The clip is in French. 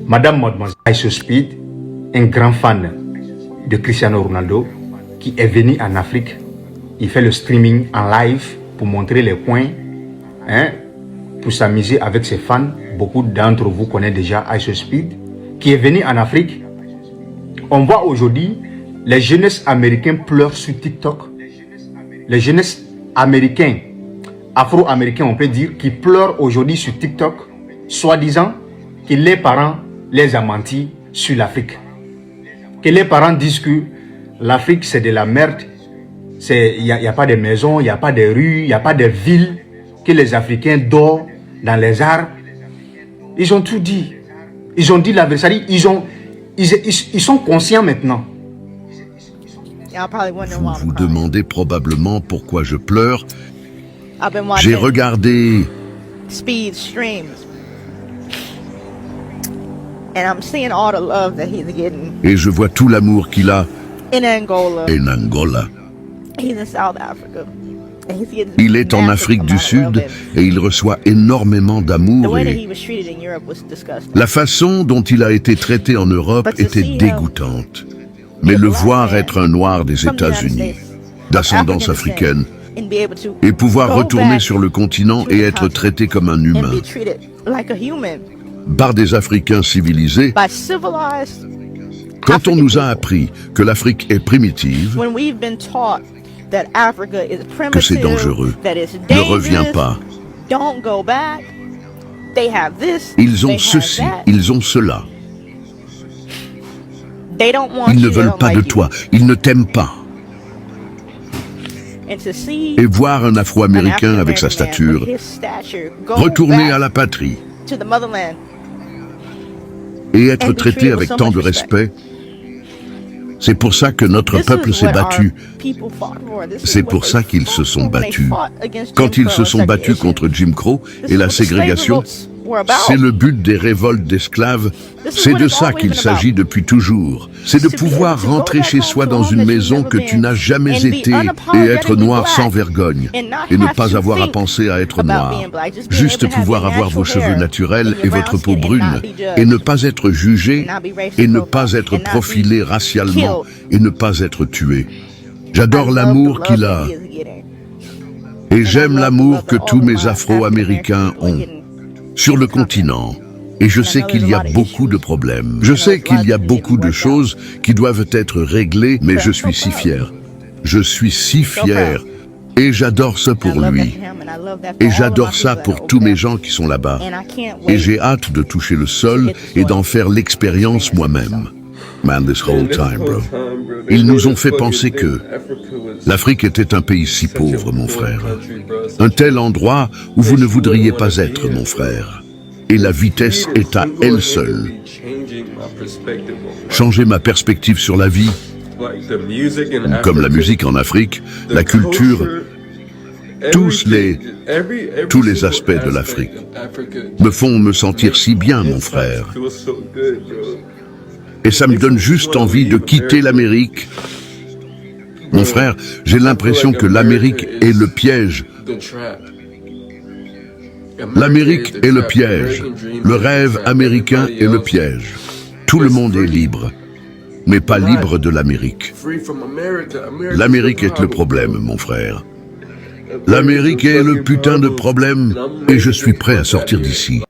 Madame Mademoiselle Ice Speed, un grand fan de Cristiano Ronaldo, qui est venu en Afrique. Il fait le streaming en live pour montrer les coins, pour s'amuser avec ses fans. Beaucoup d'entre vous connaissent déjà Ice Speed, qui est venu en Afrique. On voit aujourd'hui les jeunesses américains pleurent sur TikTok. Les jeunesses américains, afro-américains, on peut dire, qui pleurent aujourd'hui sur TikTok, soi-disant que les parents les ont menti sur l'Afrique. Que les parents disent que l'Afrique c'est de la merde, il n'y a pas de maisons, il n'y a pas de rues, il n'y a pas de villes, que les Africains dorment dans les arbres. Ils ont tout dit. Ils ont dit la vérité. Ils sont conscients maintenant. Vous vous demandez probablement pourquoi je pleure. J'ai regardé Speed streams. And I'm seeing all the love that he's getting et je vois tout l'amour qu'il a in Angola. en Angola. He's in South Africa. And he's getting Il est en massive Afrique du amount of Sud love. et il reçoit énormément The d'amour way that et he was treated in Europe was disgusting. la façon dont il a été traité en Europe était dégoûtante. Mais le voir être un noir des États-Unis, d'ascendance africaine, And be able to et pouvoir go retourner back sur le continent to et the être continent traité comme un and humain be treated like a human par des Africains civilisés, by civilized quand on African nous a people. appris que l'Afrique est primitive, When we've been taught that Africa is que c'est primitive, dangereux, that it's ne reviens dangerous, pas. don't go back. They have this. Ils ont they ceci, have that. ils ont cela. They don't want Ils ne you, they veulent don't pas like de you. toi, ils ne t'aiment pas. And to see Et voir un an Afro-Américain avec sa African-American man stature with his stature go retourner back à la patrie to the motherland et être and be traité treated avec with so tant much de respect, c'est pour ça que notre This peuple is s'est what our battu. people fought for. This is C'est what pour they ça qu'ils fought se sont for when they battus. fought against Quand Jim ils se Crow sont and battus segregation. contre Jim Crow This et is la what the slave ségrégation, revolts were about. c'est le but des révoltes d'esclaves. This is C'est what de it's ça always qu'il been s'agit about. depuis toujours. C'est de To be pouvoir able to go rentrer back chez home soi to dans a home une that you've maison never que been tu n'as jamais and be été et être unapologetically noir black sans vergogne and not et ne have pas to avoir à think penser à être about noir. being black. Just being Juste able to have pouvoir your avoir vos natural cheveux hair naturels and et your votre brown peau skin and brune not be judged. et ne pas être jugé And not be racist et ne profiled pas être and not be profilé racialement killed. et ne pas être tué. I J'adore love l'amour the love qu'il that a he is getting. et And j'aime I love the l'amour love que that tous all of mes my Afro-Américains African-Americans ont are getting sur le in this country. continent. Et je sais qu'il y a beaucoup de problèmes. Je And sais there's qu'il y a lots of beaucoup de things to be choses qui doivent être réglées, mais je suis si proud. fier. Je suis si fier. Et j'adore ça I pour love that lui. for him, and I love that for Et all of j'adore my ça people that pour are tous over mes there. gens qui sont là-bas. And I can't Et wait. j'ai hâte de toucher le sol et d'en faire l'expérience moi-même. Man, this whole time, bro. Ils nous ont fait penser que l'Afrique était un pays si pauvre, mon frère. Un tel endroit où vous ne voudriez pas être, mon frère. Et la vitesse est à elle seule. Changer ma perspective sur la vie, comme la musique en Afrique, la culture, tous les aspects de l'Afrique me font me sentir si bien, mon frère. Et ça me donne juste envie de quitter l'Amérique. Mon frère, j'ai l'impression que l'Amérique est le piège. L'Amérique est le piège. Le rêve américain est le piège. Tout le monde est libre, mais pas libre de l'Amérique. L'Amérique est le problème, mon frère. L'Amérique est le putain de problème et je suis prêt à sortir d'ici.